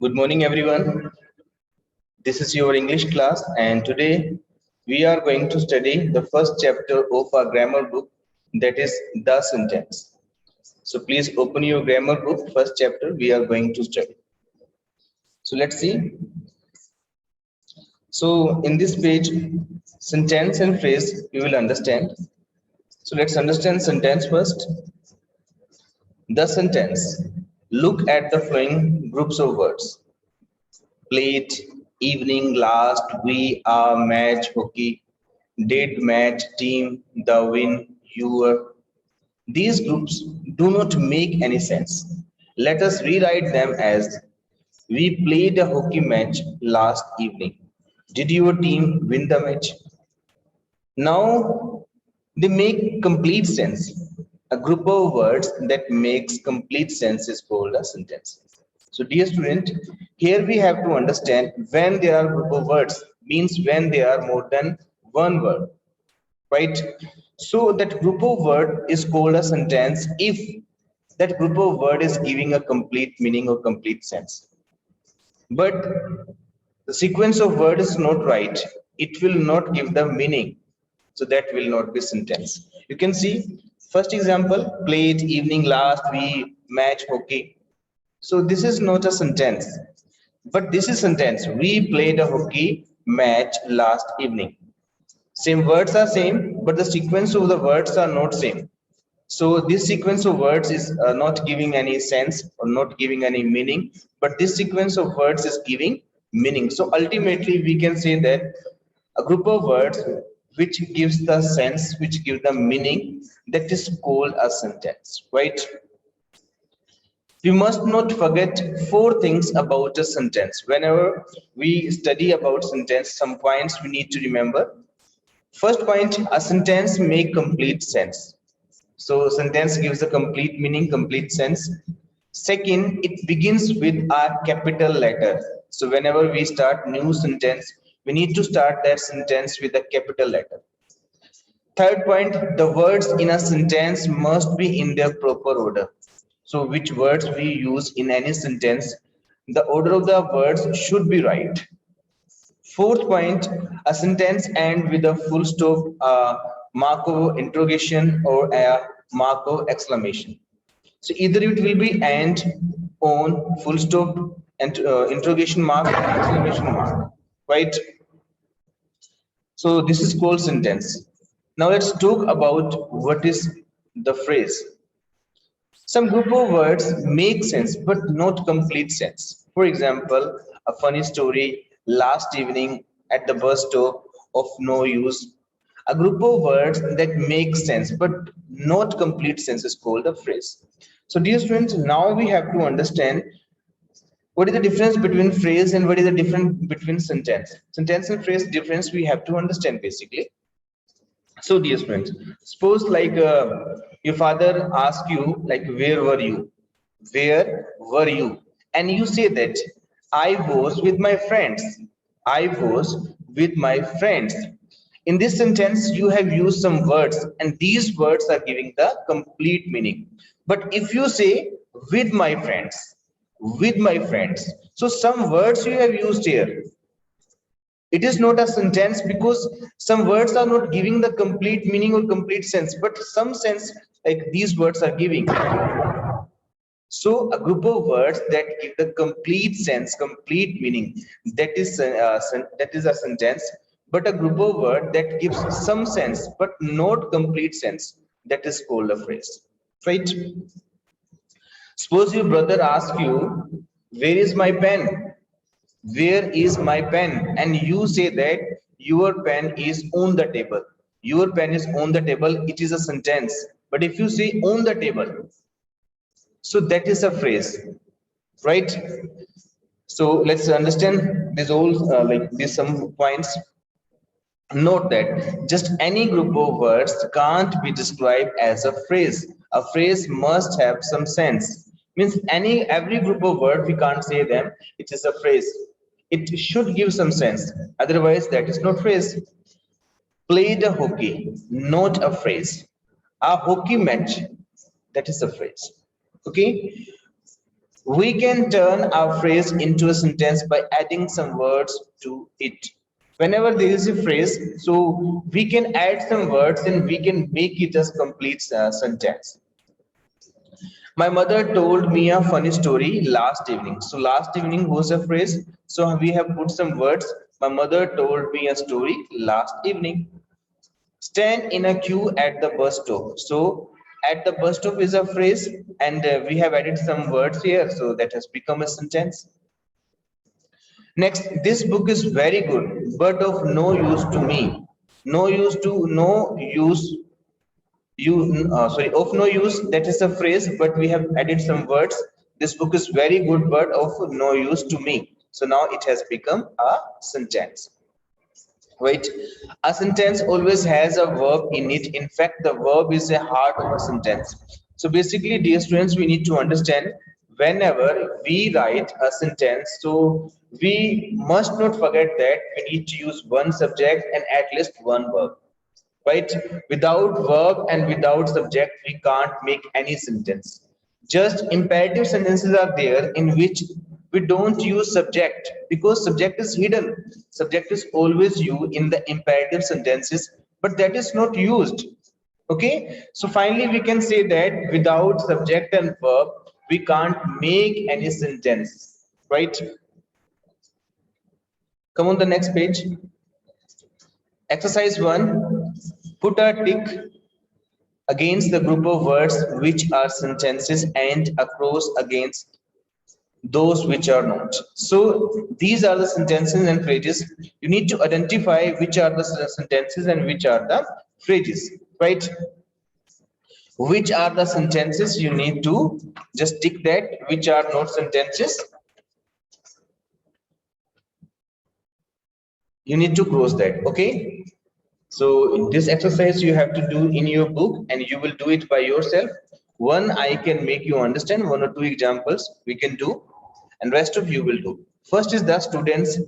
Good morning, everyone. This is your English class, and today we are going to study the first chapter of our grammar book, that is the sentence. So please open your grammar book, first chapter we are going to study. So let's see. So in this page, sentence and phrase we will understand. So let's understand sentence first. The sentence. Look at the following groups of words. Played, evening, last, we, are, match, hockey, did, match, team, the win, your. These groups do not make any sense. Let us rewrite them as we played a hockey match last evening. Did your team win the match? Now they make complete sense. A group of words that makes complete sense is called a sentence. So dear student, here we have to understand when there are group of words means when there are more than one word, right? So that group of word is called a sentence if that group of word is giving a complete meaning or complete sense. But the sequence of word is not right, it will not give the meaning, so that will not be sentence. You can see first example, played, evening, last, we, match, hockey. So this is not a sentence, but this is sentence. We played a hockey match last evening. Same words are same, but the sequence of the words are not same. So this sequence of words is not giving any sense or not giving any meaning, but this sequence of words is giving meaning. So ultimately we can say that a group of words which gives the sense, which give the meaning, that is called a sentence, right? We must not forget four things about a sentence. Whenever we study about sentence, some points we need to remember. First point, a sentence make complete sense. So sentence gives a complete meaning, complete sense. Second, it begins with a capital letter. So whenever we start new sentence, we need to start that sentence with a capital letter. Third point, the words in a sentence must be in their proper order. So which words we use in any sentence, the order of the words should be right. Fourth point, a sentence end with a full stop, mark of interrogation or a mark of exclamation. So either it will be and, on, full stop, and interrogation mark, exclamation mark, right? So this is called sentence. Now let's talk about what is the phrase. Some group of words make sense but not complete sense. For example, a funny story, last evening, at the bus stop, of no use. A group of words that make sense but not complete sense is called a phrase. So dear students, now we have to understand what is the difference between phrase and what is the difference between sentence. Sentence and phrase difference we have to understand basically. So dear friends, suppose like your father asks you like where were you, and you say that I was with my friends. I was with my friends. In this sentence, you have used some words, and these words are giving the complete meaning. But if you say with my friends, with my friends, so some words you have used here, it is not a sentence because some words are not giving the complete meaning or complete sense, but some sense like these words are giving. So a group of words that give the complete sense, complete meaning, that is a sentence. But a group of words that gives some sense but not complete sense, that is called a phrase, right? Suppose your brother asks you, where is my pen? Where is my pen? And you say that your pen is on the table. Your pen is on the table, it is a sentence. But if you say on the table, so that is a phrase, right? So let's understand this all, like these some points. Note that just any group of words can't be described as a phrase. A phrase must have some sense. Means every group of words we can't say them. It is a phrase. It should give some sense. Otherwise, that is not phrase. Played a hockey, not a phrase. A hockey match, that is a phrase. Okay. We can turn our phrase into a sentence by adding some words to it. Whenever there is a phrase, so we can add some words and we can make it as complete sentence. My mother told me a funny story last evening. So last evening was a phrase. So we have put some words. My mother told me a story last evening. Stand in a queue at the bus stop. So at the bus stop is a phrase, and we have added some words here. So that has become a sentence. Next, this book is very good, but of no use to me. No use of no use, that is a phrase, but we have added some words. This book is very good but of no use to me. So now it has become a sentence. Right, a sentence always has a verb in it. In fact, the verb is the heart of a sentence. So basically, dear students, we need to understand, whenever we write a sentence, so we must not forget that we need to use one subject and at least one verb. Right, without verb and without subject we can't make any sentence. Just imperative sentences are there in which we don't use subject, because subject is hidden. Subject is always you in the imperative sentences, but that is not used. Okay, so finally we can say that without subject and verb we can't make any sentence. Right, come on the next page. Exercise 1, put a tick against the group of words which are sentences and a cross against those which are not. So these are the sentences and phrases. You need to identify which are the sentences and which are the phrases, right? Which are the sentences, you need to just tick that. Which are not sentences, you need to cross that. Okay, so this exercise you have to do in your book and you will do it by yourself. One I can make you understand, one or two examples we can do, and rest of you will do. First is the students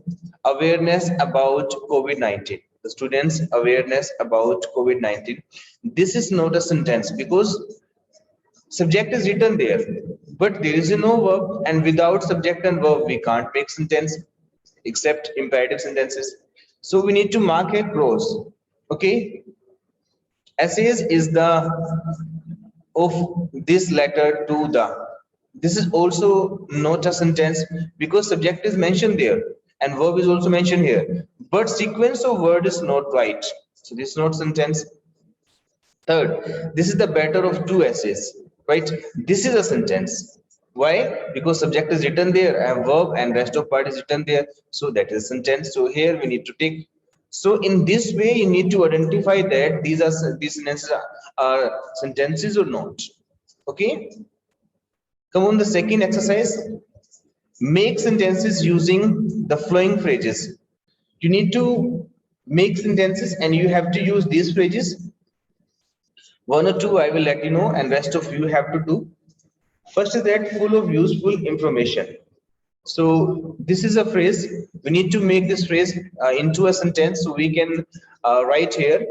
awareness about COVID-19. The students awareness about COVID-19. This is not a sentence because subject is written there, but there is no verb, and without subject and verb we can't make sentence except imperative sentences. So we need to mark a clause. Okay, essays is the of this letter to the. This is also not a sentence because subject is mentioned there and verb is also mentioned here, but sequence of word is not right. So this is not sentence. Third, this is the better of two essays, right? This is a sentence. Why? Because subject is written there and verb and rest of part is written there. So that is a sentence. So here we need to take. So in this way, you need to identify that these sentences are sentences or not. Okay. Come on, the second exercise. Make sentences using the flowing phrases. You need to make sentences and you have to use these phrases. One or two I will let you know and rest of you have to do. First is that full of useful information. So this is a phrase. We need to make this phrase into a sentence. So we can write here,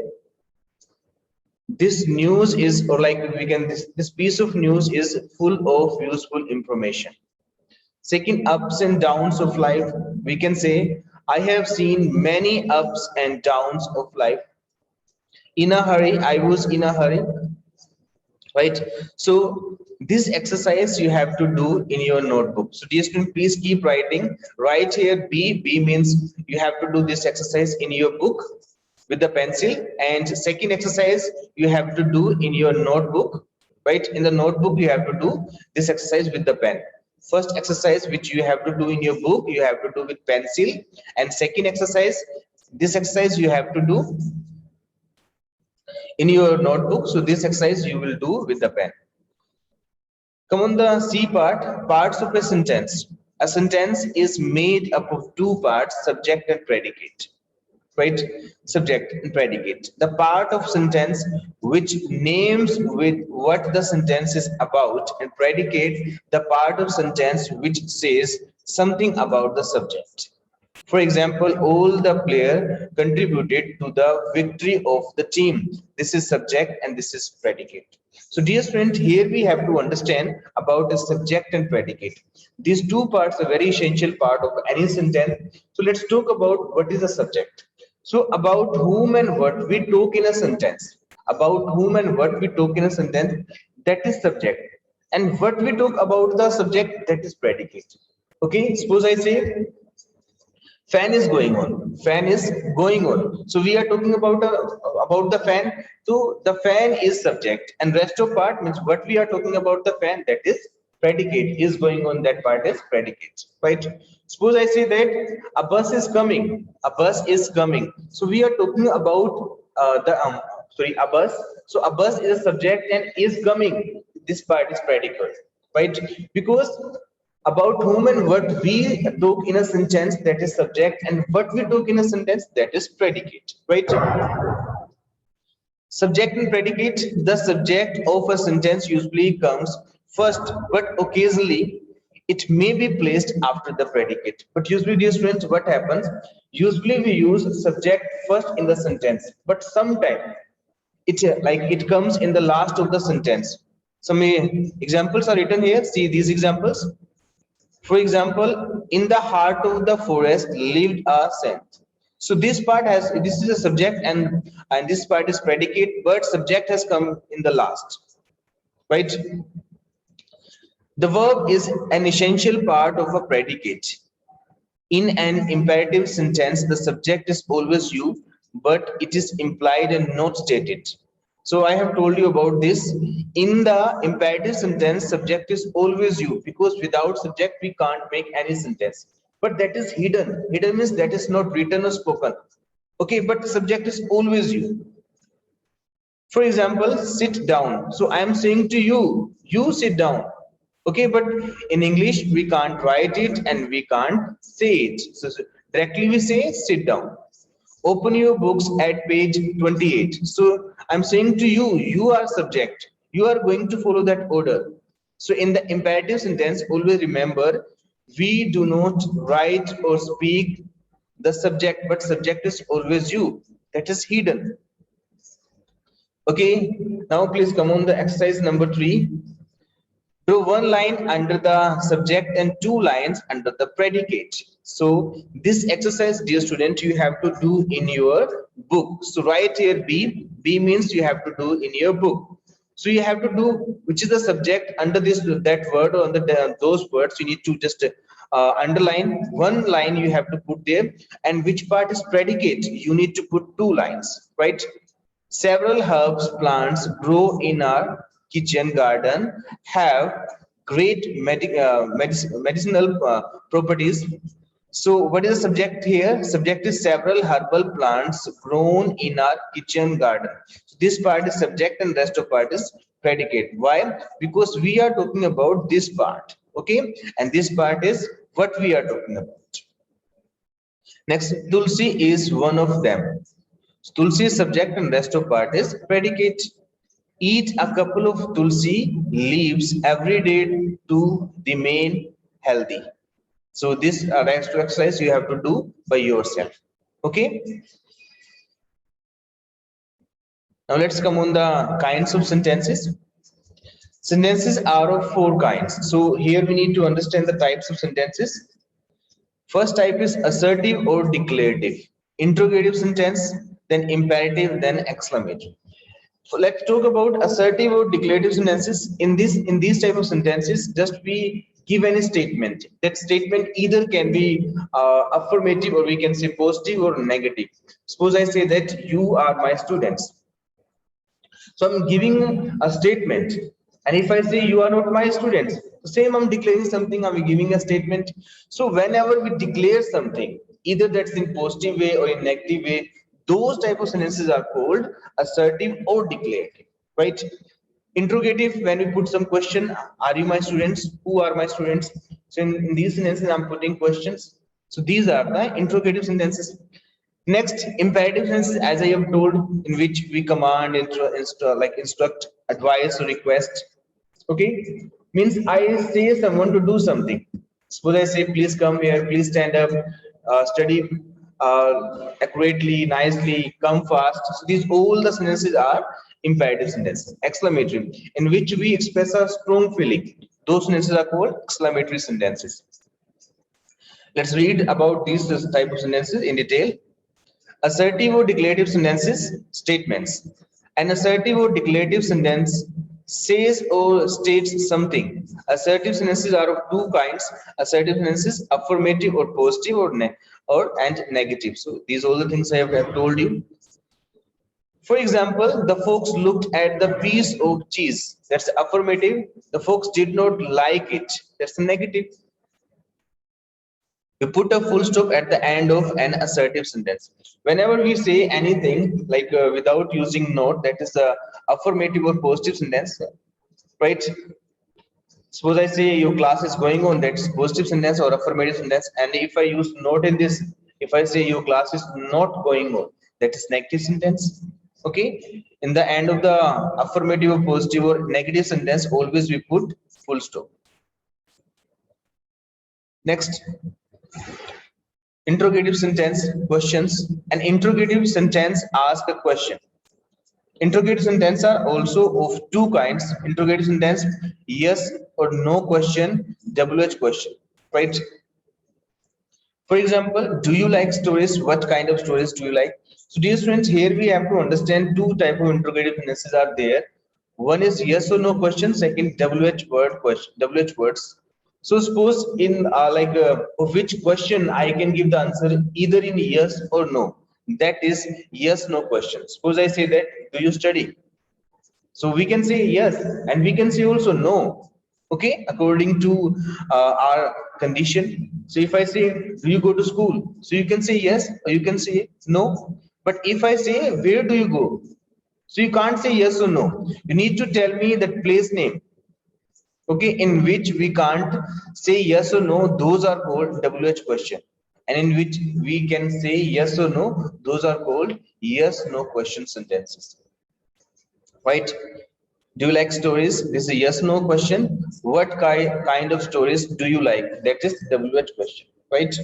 this news is, or like we can, this piece of news is full of useful information. Second, ups and downs of life. We can say, I have seen many ups and downs of life. In a hurry, I was in a hurry. Right, so this exercise you have to do in your notebook. So dear student, please keep writing. Right here, b means you have to do this exercise in your book with the pencil, and second exercise you have to do in your notebook. Right, in the notebook you have to do this exercise with the pen. First exercise which you have to do in your book, you have to do with pencil, and second exercise, this exercise you have to do in your notebook. So this exercise you will do with the pen. Come on, the C part, parts of a sentence. A sentence is made up of two parts, subject and predicate. Right, subject and predicate. The part of sentence which names with what the sentence is about, and predicate the part of sentence which says something about the subject. For example, all the player contributed to the victory of the team. This is subject and this is predicate. So dear student, here we have to understand about the subject and predicate. These two parts are very essential part of any sentence. So let's talk about what is the subject. So about whom and what we talk in a sentence. About whom and what we talk in a sentence, that is subject. And what we talk about the subject, that is predicate. Okay, suppose I say fan is going on, fan is going on, so we are talking about the fan. So the fan is subject and rest of part means what we are talking about the fan, that is predicate. Is going on, that part is predicate, right? Suppose I say that a bus is coming, a bus is coming, so we are talking about the sorry, a bus. So a bus is a subject and is coming, this part is predicate, right? Because about whom and what we talk in a sentence, that is subject, and what we talk in a sentence, that is predicate, right? Subject and predicate. The subject of a sentence usually comes first, but occasionally it may be placed after the predicate. But usually, dear students, what happens, usually we use subject first in the sentence, but sometimes it comes in the last of the sentence. Some examples are written here, see these examples. For example, in the heart of the forest lived a saint. So this part has, this is a subject, and this part is predicate, but subject has come in the last, right? The verb is an essential part of a predicate. In an imperative sentence, the subject is always you, but it is implied and not stated. So I have told you about this. In the imperative sentence, subject is always you, because without subject we can't make any sentence. But that is hidden. Hidden means that is not written or spoken. Okay, but subject is always you. For example, sit down. So I am saying to you, you sit down. Okay, but in English we can't write it and we can't say it. So directly we say sit down. Open your books at page 28. So I'm saying to you, you are subject. You are going to follow that order. So in the imperative sentence, always remember, we do not write or speak the subject, but subject is always you. That is hidden. Okay, now please come on the exercise number 3. Draw one line under the subject and two lines under the predicate. So this exercise, dear student, you have to do in your book. So write here B. B means you have to do in your book. So you have to do which is the subject under this that word or under those words. You need to just underline one line. You have to put there, and which part is predicate. You need to put two lines, right? Several herbs plants grow in our kitchen garden have great medicinal properties. So what is the subject here? Subject is several herbal plants grown in our kitchen garden. So this part is subject and rest of part is predicate. Why? Because we are talking about this part. Okay, and this part is what we are talking about. Next, Tulsi is one of them. Tulsi is subject and rest of part is predicate. Eat a couple of tulsi leaves every day to remain healthy. So this rest exercise you have to do by yourself. Okay. Now let's come on the kinds of sentences. Sentences are of four kinds. So here we need to understand the types of sentences. First type is assertive or declarative. Interrogative sentence, then imperative, then exclamatory. So let's talk about assertive or declarative sentences. In these type of sentences, just we give any statement. That statement either can be affirmative, or we can say positive or negative. Suppose I say that you are my students. So I'm giving a statement, and if I say you are not my students, the same I'm declaring something, I'm giving a statement. So whenever we declare something, either that's in positive way or in negative way, those type of sentences are called assertive or declarative, right? Interrogative, when we put some question, are you my students? Who are my students? So in these sentences, I'm putting questions. So these are the interrogative sentences. Next, imperative sentences, as I have told, in which we command, instruct, advise, or request. Okay, means I say someone to do something. Suppose I say, please come here, please stand up, study accurately, nicely, come fast. So these all the sentences are imperative sentences. Exclamatory, in which we express a strong feeling. Those sentences are called exclamatory sentences. Let's read about these type of sentences in detail. Assertive or declarative sentences, statements. An assertive or declarative sentence says or states something. Assertive sentences are of two kinds. Assertive sentences, affirmative or positive, or and negative. So these are all the things I have told you. For example, the folks looked at the piece of cheese. That's affirmative. The folks did not like it. That's the negative. We put a full stop at the end of an assertive sentence. Whenever we say anything like without using not, that is the affirmative or positive sentence, right? Suppose I say your class is going on, that's positive sentence or affirmative sentence. And if I use not in this, if I say your class is not going on, that is negative sentence. Okay. In the end of the affirmative or positive or negative sentence, always we put full stop. Next, interrogative sentence, questions. An interrogative sentence asks a question. Interrogative sentences are also of two kinds. Interrogative sentence, yes or no question, WH question, right? For example, do you like stories? What kind of stories do you like? So dear students, here we have to understand two type of interrogative sentences are there. One is yes or no question, second WH word question, WH words. So suppose in of which question I can give the answer either in yes or no. That is yes no question. Suppose I say that do you study? So we can say yes, and we can say also no. Okay, according to our condition. So if I say, do you go to school? So you can say yes, or you can say no. But if I say, where do you go? So you can't say yes or no. You need to tell me that place name. Okay, in which we can't say yes or no. Those are called WH question. And in which we can say yes or no. Those are called yes no question sentences. Right? Do you like stories? This is a yes no question. What kind of stories do you like? That is WH question, right?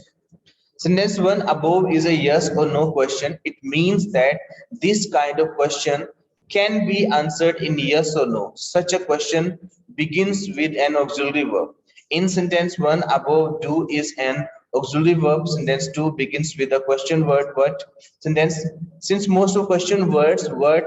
Sentence one above is a yes or no question. It means that this kind of question can be answered in yes or no. Such a question begins with an auxiliary verb. In sentence one above, do is an auxiliary verb. Sentence two begins with a question word. What sentence? Since most of question words, what,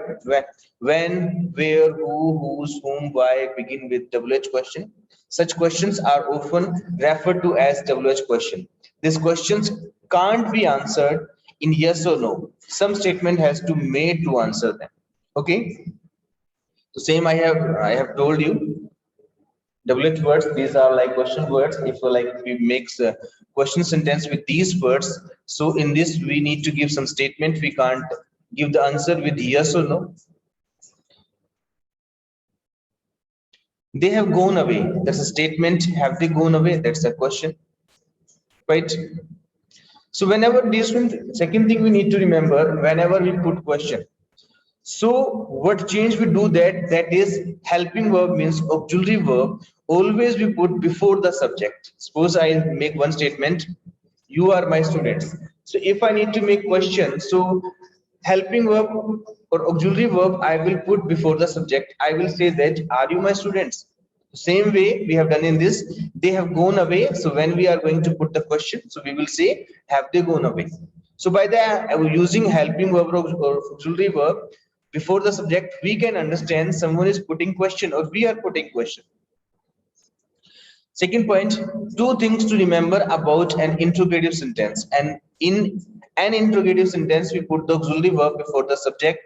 when, where, who, whose, whom, why begin with WH question. Such questions are often referred to as WH question. These questions can't be answered in yes or no. Some statement has to be made to answer them. Okay. So same I have told you. WH words, these are like question words. If we mix a question sentence with these words, so in this we need to give some statement. We can't give the answer with yes or no. They have gone away. That's a statement. Have they gone away? That's a question, right? So whenever this one, second thing we need to remember, whenever we put question. So what change we do that is helping verb means auxiliary verb. Always we put before the subject. Suppose I make one statement, you are my students. So if I need to make question, so helping verb or auxiliary verb I will put before the subject. I will say that are you my students? Same way we have done in this, they have gone away. So when we are going to put the question, so we will say have they gone away. So by that using helping verb or auxiliary verb before the subject, we can understand someone is putting question or we are putting question. Second point, two things to remember about an interrogative sentence. And in an interrogative sentence, we put the auxiliary verb before the subject.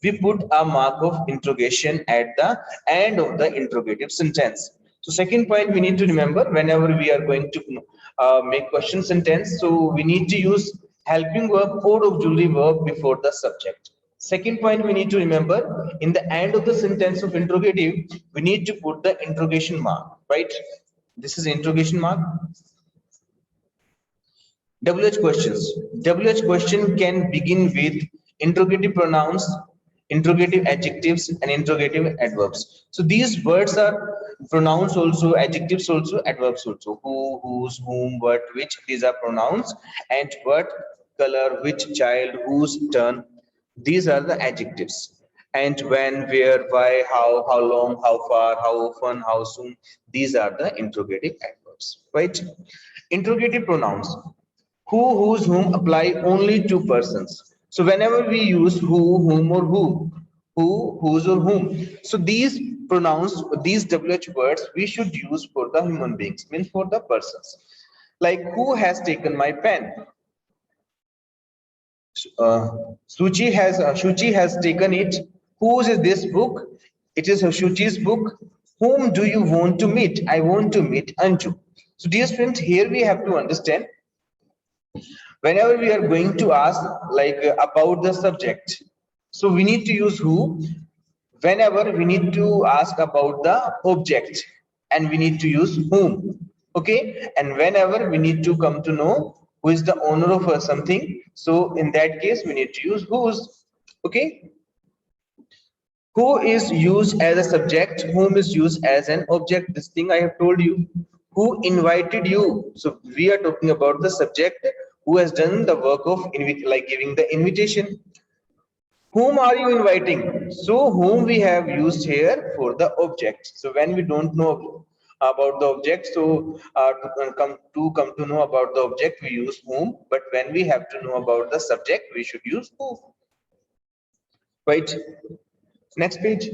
We put a mark of interrogation at the end of the interrogative sentence. So second point we need to remember whenever we are going to make question sentence. So we need to use helping verb or auxiliary verb before the subject. Second point we need to remember, in the end of the sentence of interrogative, we need to put the interrogation mark, right? This is interrogation mark. WH questions. WH question can begin with interrogative pronouns, interrogative adjectives, and interrogative adverbs. So these words are pronouns also, adjectives also, adverbs also. Who, whose, whom, what, which. These are pronouns. And what, color, which child, whose turn. These are the adjectives. And when, where, why, how long, how far, how often, how soon. These are the interrogative adverbs, right? Interrogative pronouns. Who, whose, whom apply only to persons. So whenever we use who, whom, or who, whose, or whom. So these pronouns, these WH words, we should use for the human beings, means for the persons. Like who has taken my pen? uh, Shuchi has taken it. Whose is this book? It is Shuchi's book. Whom do you want to meet? I want to meet Anju. So dear students, here we have to understand, whenever we are going to ask like about the subject, so we need to use who. Whenever we need to ask about the object, and we need to use whom. Okay, and whenever we need to come to know who is the owner of something, so in that case we need to use whose. Okay, who is used as a subject, whom is used as an object. This thing I have told you. Who invited you? So we are talking about the subject who has done the work of like giving the invitation. Whom are you inviting? So whom we have used here for the object. So when we don't know about the object, so come to know about the object, we use whom. But when we have to know about the subject, we should use who. Right, next page.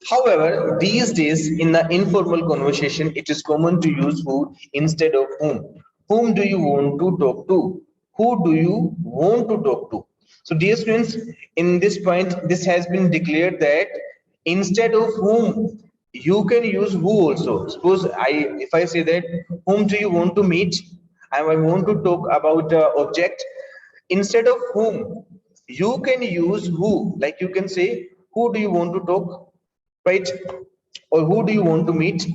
However, these days in the informal conversation, it is common to use who instead of whom. Whom do you want to talk to? Who do you want to talk to? So, dear students, in this point, this has been declared that instead of whom, you can use who also. Suppose if I say that, whom do you want to meet? And I want to talk about the object. Instead of whom, you can use who. Like you can say, who do you want to talk? Right? Or who do you want to meet?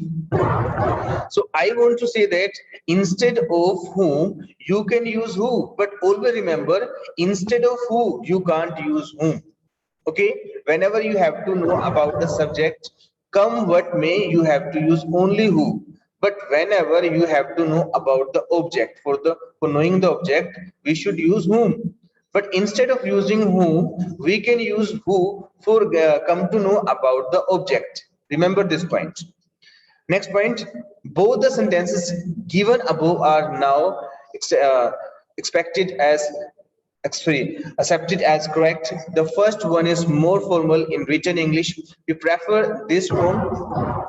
So I want to say that instead of whom, you can use who, but always remember, instead of who, you can't use whom. Okay, whenever you have to know about the subject, come what may, you have to use only who. But whenever you have to know about the object, for knowing the object, we should use whom. But instead of using whom, we can use who for come to know about the object. Remember this point. Next point, both the sentences given above are now expected as accepted as correct. The first one is more formal in written English. We prefer this form.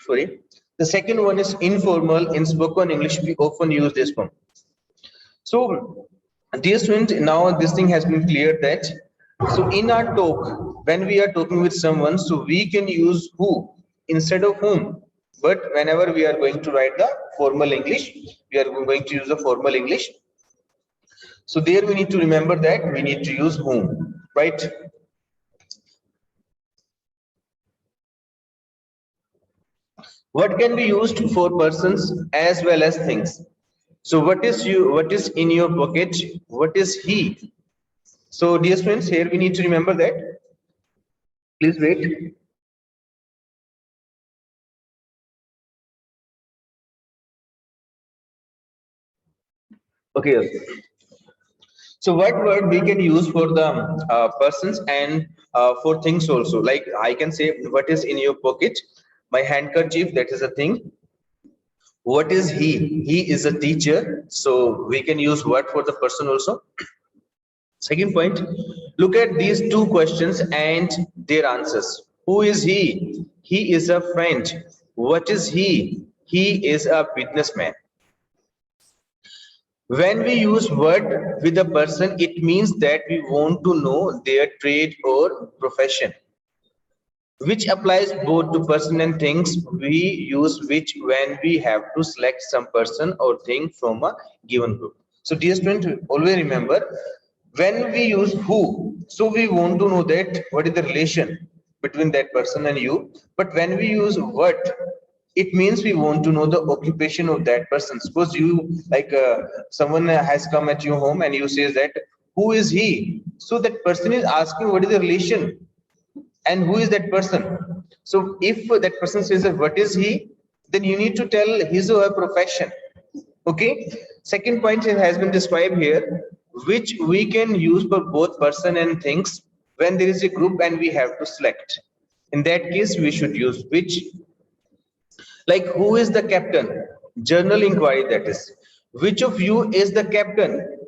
Sorry. The second one is informal in spoken English. We often use this form. So, dear students, now this thing has been cleared that, so in our talk, when we are talking with someone, so we can use who instead of whom. But whenever we are going to write the formal English, we are going to use the formal English. So there we need to remember that we need to use whom, right? What can be used for persons as well as things? So what is in your pocket? What is he? So dear friends, here we need to remember that. Please wait. Okay. So what word we can use for the persons and for things also? Like I can say, what is in your pocket? My handkerchief, that is a thing. What is he? He is a teacher. So we can use what for the person also. Second point, look at these two questions and their answers. Who is he? He is a friend. What is he? He is a businessman. When we use word with a person, it means that we want to know their trade or profession, which applies both to person and things. We use which when we have to select some person or thing from a given group. So dear student, always remember, when we use who, so we want to know that what is the relation between that person and you. But when we use what, it means we want to know the occupation of that person. Suppose you like someone has come at your home and you say that who is he, so that person is asking what is the relation and who is that person. So if that person says that what is he, then you need to tell his or her profession. Okay, second point has been described here. which we can use for both person and things when there is a group and we have to select. In that case, we should use which. Like, who is the captain? Journal inquiry, that is. Which of you is the captain?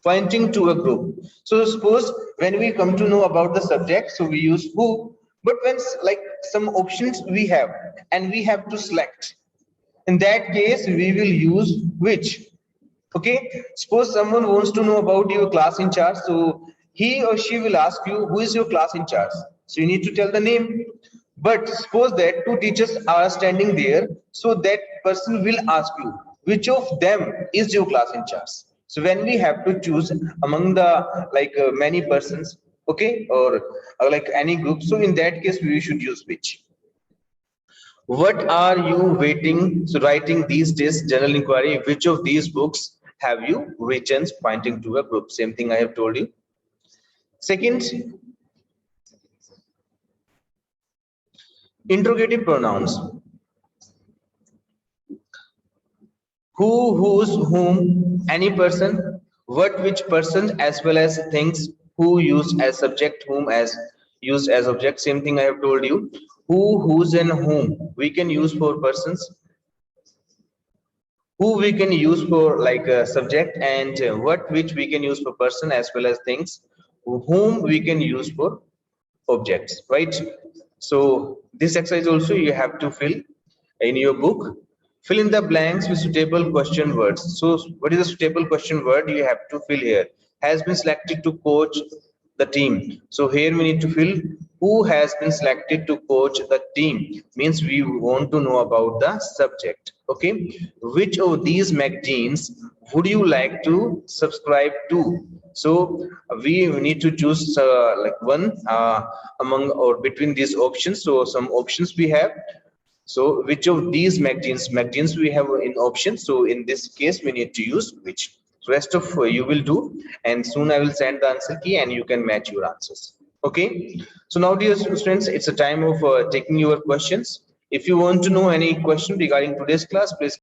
Pointing to a group. So suppose when we come to know about the subject, so we use who, but when like some options we have and we have to select, in that case we will use which. Okay, suppose someone wants to know about your class in charge, so he or she will ask you, who is your class in charge? So you need to tell the name. But suppose that two teachers are standing there, so that person will ask you, which of them is your class in charge? So when we have to choose among the like many persons, okay, or like any group, so in that case we should use which. What are you waiting? So writing these days, general inquiry, which of these books have you written, pointing to a group? Same thing I have told you. Second, interrogative pronouns. Who, whose, whom, any person, what, which person, as well as things. Who used as subject, whom as used as object. Same thing I have told you. Who, whose, and whom we can use for persons. Who we can use for like a subject, and what, which we can use for person as well as things. Whom we can use for objects, right? So this exercise also you have to fill in your book. Fill in the blanks with suitable question words. So what is a suitable question word? You have to fill here. Has been selected to coach the team. So here we need to fill who has been selected to coach the team. Means we want to know about the subject. Okay. Which of these magazines would you like to subscribe to? So we need to choose like one among or between these options. So some options we have. So which of these magazines we have in option? So in this case, we need to use which. So rest of you will do, and soon I will send the answer key and you can match your answers. Okay. So now, dear students, it's a time of taking your questions. If you want to know any question regarding today's class, please